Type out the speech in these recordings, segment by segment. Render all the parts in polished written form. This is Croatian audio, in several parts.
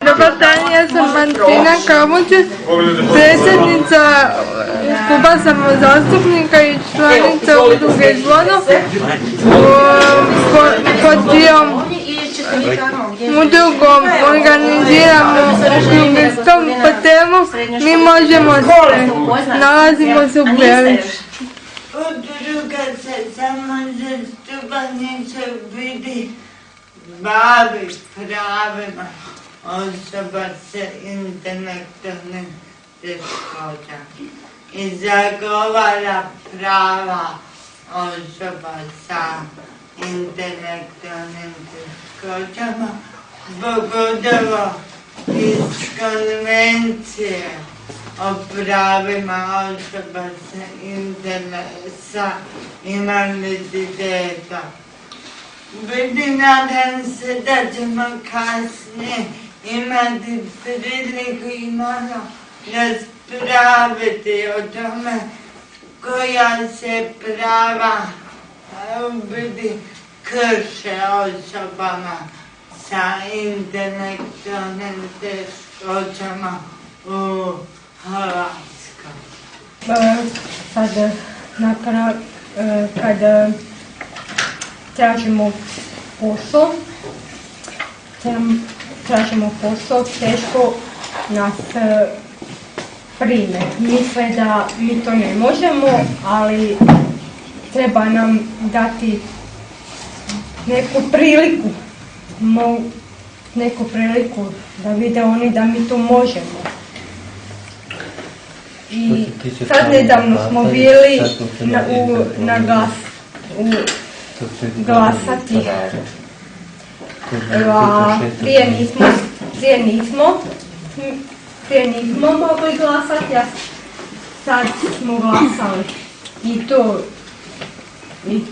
Dobar dan, ja sam Martina Kamuđer, predsjednica kluba samozastupnika i članica udruge Zvono. Pod čijom udrugom organiziramo okrugli stol po temu Mi možemo sve. Nalazimo se u Belišću. Udruga se samozastupanje se vidi bavi pravima osoba sa intelektualnim teškoćama i zagovara prava osoba sa intelektualnim teškoćama, pogotovo iz konvencije o pravima osoba sa invaliditetom. Nadam se da ćemo kasnije imati priliku i malo raspraviti o tome koja se prava krše osobama sa intelektualnim teškoćama u Hrvatskoj. Sad, kad tražimo posao, teško nas prime. Misle da mi to ne možemo, ali treba nam dati neku priliku da vide oni da mi to možemo. I sad nedavno smo bili glasati, prije nismo mogli glasati, a sad smo glasali i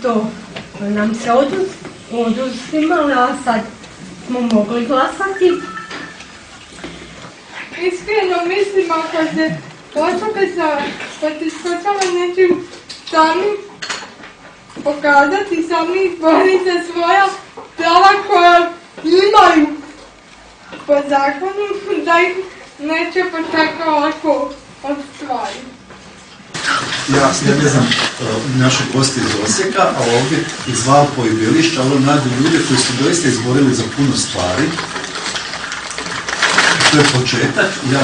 to nam se oduzimalo, a sad smo mogli glasati. Iskreno mislim, ako se osobe sa poteškoćama neće sami pokazati, sami izboriti za svoja prava koja imaju po zakonu, da ih neće počekati ovako ostvariti. Ja ne znam naše gosti iz Osijeka, a ovdje iz Valpova i Belišća, ali mladi ljude koji su doista izborili za puno stvari. To je početak. Ja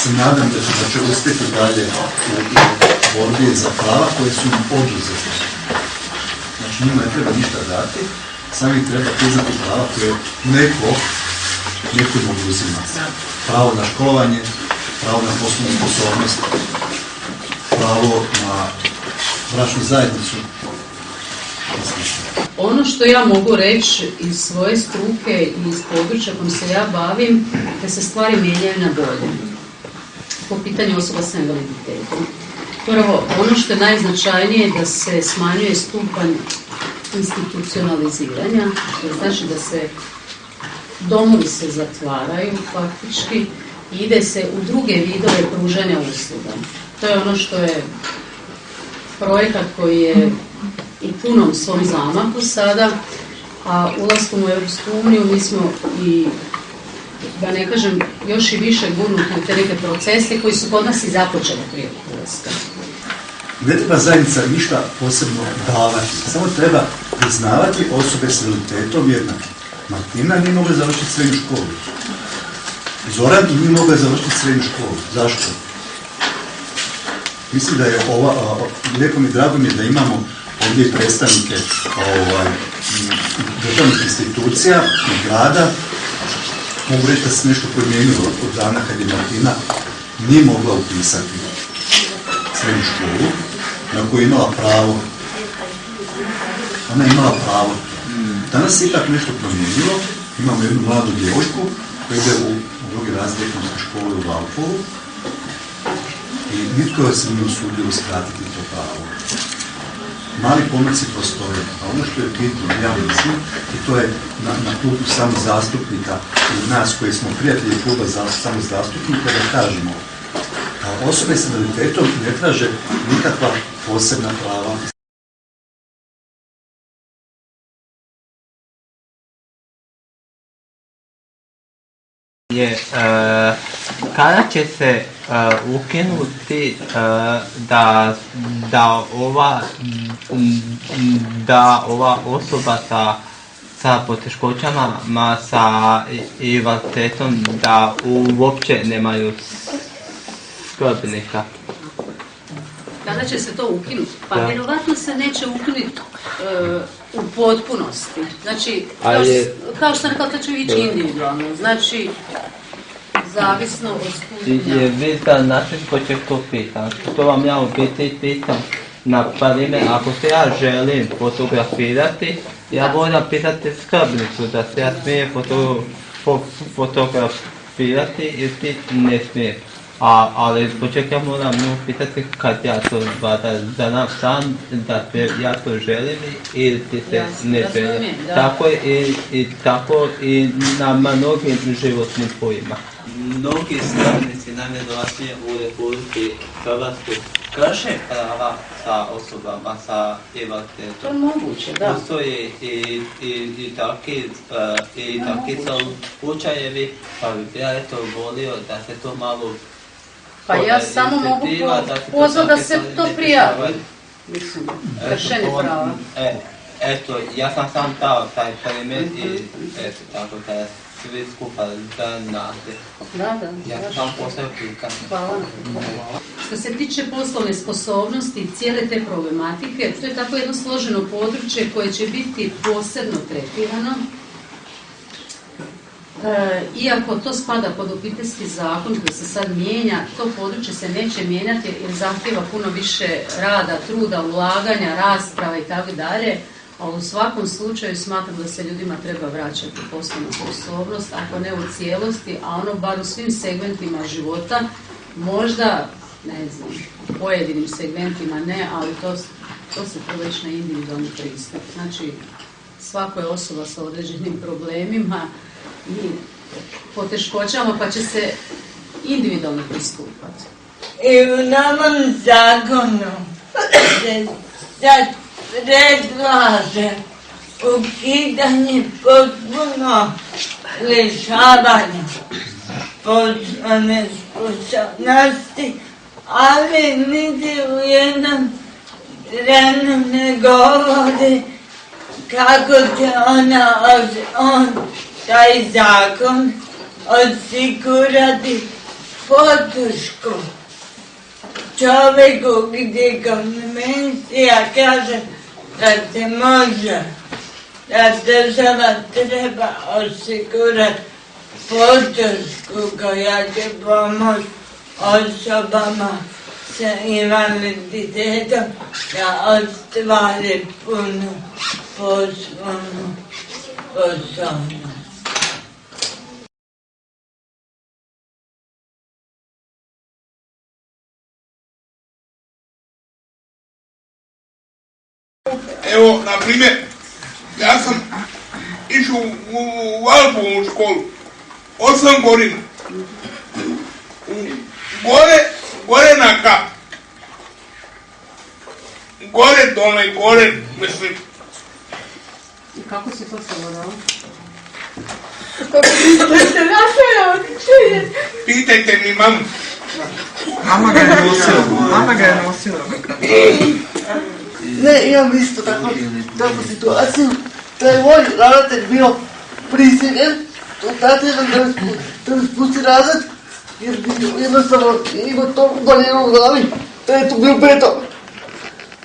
se nadam da će uspjeti dalje u borbi za prava koje su im oduzete. Znači njima ne treba ništa dati, samo im treba priznati prava koje nekom oduzima. Pravo na školovanje, pravo na poslovnu sposobnost, pravo na bračnu zajednicu. Ono što ja mogu reći iz svoje struke i iz područja kojim se ja bavim, da se stvari mijenjaju na bolje po pitanju osoba sa invaliditetom. Prvo, ono što je najznačajnije da se smanjuje stupanj institucionaliziranja, to znači da se domovi se zatvaraju faktički i ide se u druge vidove pružanja usluga. To je ono što je projekat koji je u punom svom zamahu sada, a ulaskom u Europsku uniju mi smo i, da ne kažem, još i više gurnuti u te neke procese koji su kod nas i započeli prije ulaska. Ne treba zajednica ništa posebno davati, samo treba priznavati osobe s invaliditetom jednake. Martina nije mogla završiti srednju školu. Zoran nije mogla završiti srednju školu. Zašto? Mislim da je lijepo mi drago mi je da imamo ovdje predstavnike državnih institucija i grada. Mogu reći da se nešto promijenilo od dana kad je Martina nije mogla upisati srednju školu na koju je imala pravo. Ona je imala pravo. Danas se ipak nešto promijenilo. Imamo jednu mladu djevojku koja ide u drugi razred ekonomske škole u Valpovu i nitko se nije usudio uskratiti to pravo. Mali pomaci postoje, a ono što je bitno, ja mislim, i to je na klubu samozastupnika i nas koji smo prijatelji kluba samozastupnika, da kažemo, osobe s invaliditetom ne traže nikakva posebna prava. je kada će se ukinuti da ova osoba sa poteškoćama, sa invaliditetom, da uopće nemaju skrbnika. Kada će se to ukinuti? Pa vjerovatno se neće ukinuti u potpunosti. Znači, kao što sam rekao, to će ići individualno. Znači, zavisno od stupnja. Je vidite način ko će to pitati. To vam ja u biti pitam. Na primjer, ako se ja želim fotografirati, ja moram pitati skrbnicu da se ja smijem fotografirati ili ti ne smijem. Ali poček ja moram nju pitati kad ja to zanam sam, da ja to želim ili ti se ne želim. Tako i na mnogim životnim pojima. Mnogi skrbnici najvjerojatnije u Republici Hrvatskoj krše prava sa osobama sa invaliditetom. To je moguće, da. Postoje i takvi slučajevi, pa bi ja volio da se to malo... Pa ja samo mogu pozvati da se to prijavi. Mislim, kršenje prava. Eto, ja sam sam dao taj primjer i eto, tako da svi skupa da znate. Da. Ja sam postavio pitanje. Hvala. Što se tiče poslovne sposobnosti i cijele te problematike, to je tako jedno složeno područje koje će biti posebno tretirano. Iako to spada pod obiteljski zakon koji se sad mijenja, to područje se neće mijenjati jer zahtjeva puno više rada, truda, ulaganja, rasprava i tako dalje. A u svakom slučaju smatram da se ljudima treba vraćati poslovna sposobnost, ako ne u cijelosti, a ono bar u svim segmentima života, možda, ne znam, u pojedinim segmentima ne, ali to se već na individualni pristup. Znači, svako je osoba sa određenim problemima i poteškoćama, pa će se individualno pristupati. I u novom zakonu se sad predlaže ukidanje potpuno lišavanja poslovne sposobnosti, ali niti u jednom trenu ne govori kako će taj zakon osigurati podršku čovjeku gdje konvencija kaže da se može, da država treba osigurati podršku koja će pomoći osobama sa invaliditetom da ostvari punu poslovnu sposobnost. Evo, na primjer, ja sam išao u Valpovu školu, 8 godina. Gore na kap. Gore dole, gore, mislim. I kako si to savladao? Pitajte mi mamu. Mama ga je nosila. Ne, imam isto takvu situaciju, da je moj ravnatelj bio prisiljen, da mi spusti razred, jer jednostavno ima to udaljeno u glavi, da je to bio beton.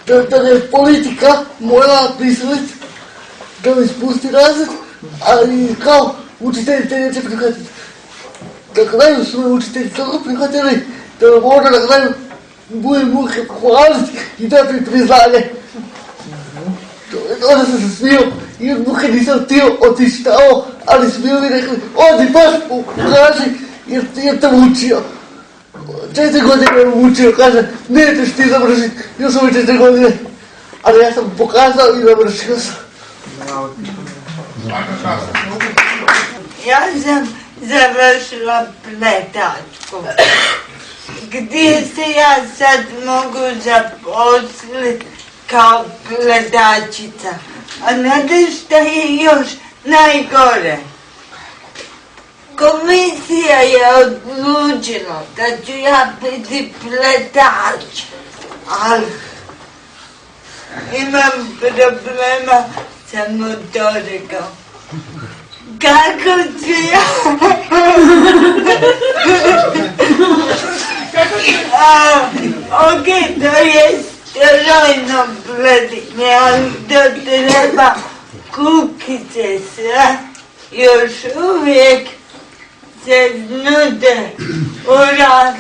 Da je politika morala prisiliti da mi spusti razred, ali kao učitelji te neće prihvatiti. Na kraju su me učitelji tako prihvatili da me mora na kraju bude muke pohvaliti i dati priznanje. Onda sam se smio i od muke nisam htio otići tamo, ali su mi rekli, odi baš pokaži jer te učio. 4 godine me učio, kaže, nećeš ti završiti, još ove 4 godine. Ali ja sam pokazao i završio sam. Ja sam završila pletačku. Gdje se ja sad mogu zaposliti kao pletačica? A znate šta je još najgore? komisija je odlučila da ću ja biti pletač, ali imam problema sa motorikom. Kako ću ja? Ok, to je strojno pletenje, ali to treba kukice sve. Još uvijek se nude uran,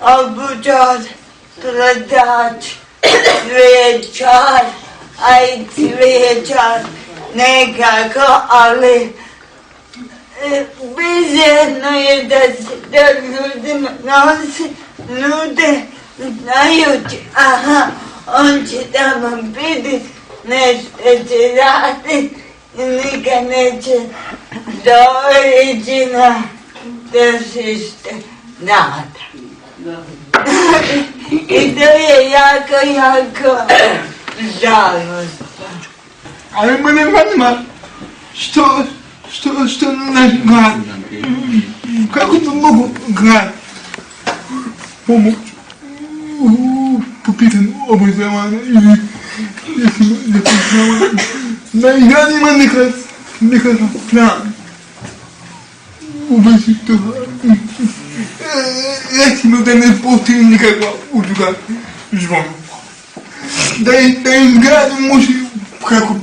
obućar, pletač, cvijećar, a i cvijećar nekako, ali bizarno je da se to ljudima nude znajući, aha, on će tamo biti, nešto će raditi i nikad neće doći na tržište rada. I to je jako, jako žalostno. Ali mene zanima što naš grad, kako to mogu grad pomoći po pitanju obrazovanja ili da i grad ima nekakav plan u vezi toga. Recimo da ne postoji nikakva udruga zvona. Da im grad može kako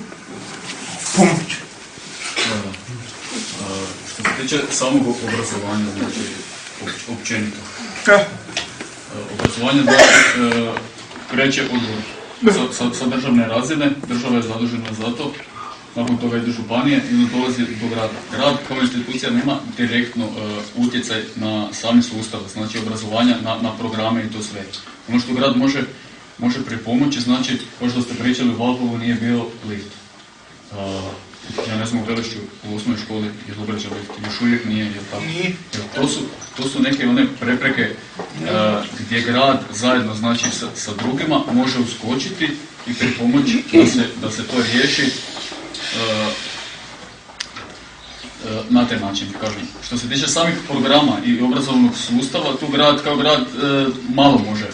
pomoći. Što se tiče samog obrazovanja, znači općenito. Obrazovanje kreće od sa državne razine, država je zadužena za to, nakon toga ide županije i onda dolazi do grada. Grad kao institucija nema direktno utjecaj na sami sustav, znači obrazovanja, na programe i to sve. Ono što grad može pripomoći, znači, kao što ste pričali, u Valpovu nije bio lift. Ja ne znam, u Velišću u osnovnoj školi je dograđen lift, još uvijek nije, jel tako? Nije. To su neke one prepreke gdje grad zajedno, znači, sa drugima može uskočiti i pripomoći da se to riješi na taj način, kažem. Što se tiče samih programa i obrazovnog sustava, tu grad kao grad malo može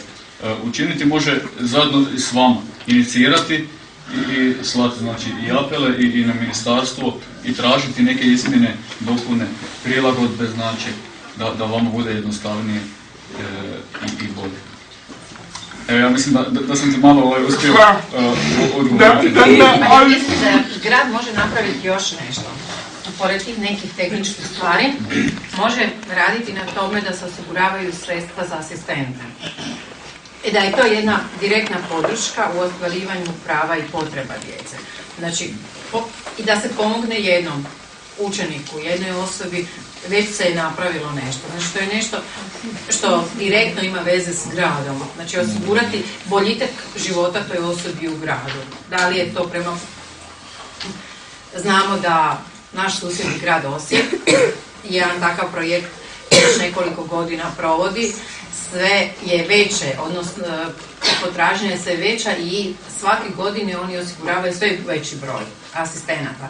učiniti, može zajedno s vama inicirati i slati, znači, i apele i na ministarstvo i tražiti neke izmjene, dopune, prilagodbe, znači, da vama bude jednostavnije i bolje. Evo, ja mislim da sam ti malo uspio odgovoriti. Mislim da grad može napraviti još nešto. Pored tih nekih tehničkih stvari, može raditi na tome da se osiguravaju sredstva za asistente. I da je to jedna direktna podrška u ostvarivanju prava i potreba djece. Znači, i da se pomogne jednom učeniku, jednoj osobi, već se je napravilo nešto. Znači, to je nešto što direktno ima veze s gradom. Znači, osigurati boljitak života toj osobi u gradu. Da li je to prema... Znamo da naš susjedni grad Osijek jedan takav projekt već nekoliko godina provodi, sve je veće, odnosno potražnja je sve veća i svake godine oni osiguravaju sve veći broj asistenata.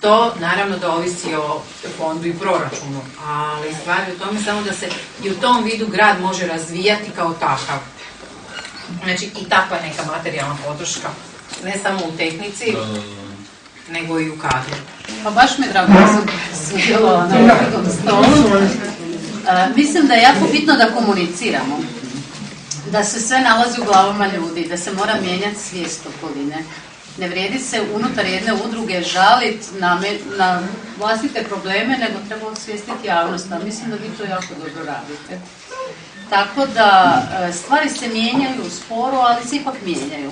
To naravno da ovisi o fondu i proračunu, ali stvar je u tome samo da se i u tom vidu grad može razvijati kao takav. Znači i takva neka materijalna podrška, ne samo u tehnici, nego i u kadru. Pa baš mi je drago da sam sudjelovala na ovom stolu. Mislim da je jako bitno da komuniciramo, da se sve nalazi u glavama ljudi, da se mora mijenjati svijest okoline. Ne vrijedi se unutar jedne udruge žaliti na vlastite probleme, nego treba osvijestiti javnost, a mislim da vi to jako dobro radite. Tako da stvari se mijenjaju sporo, ali se ipak mijenjaju.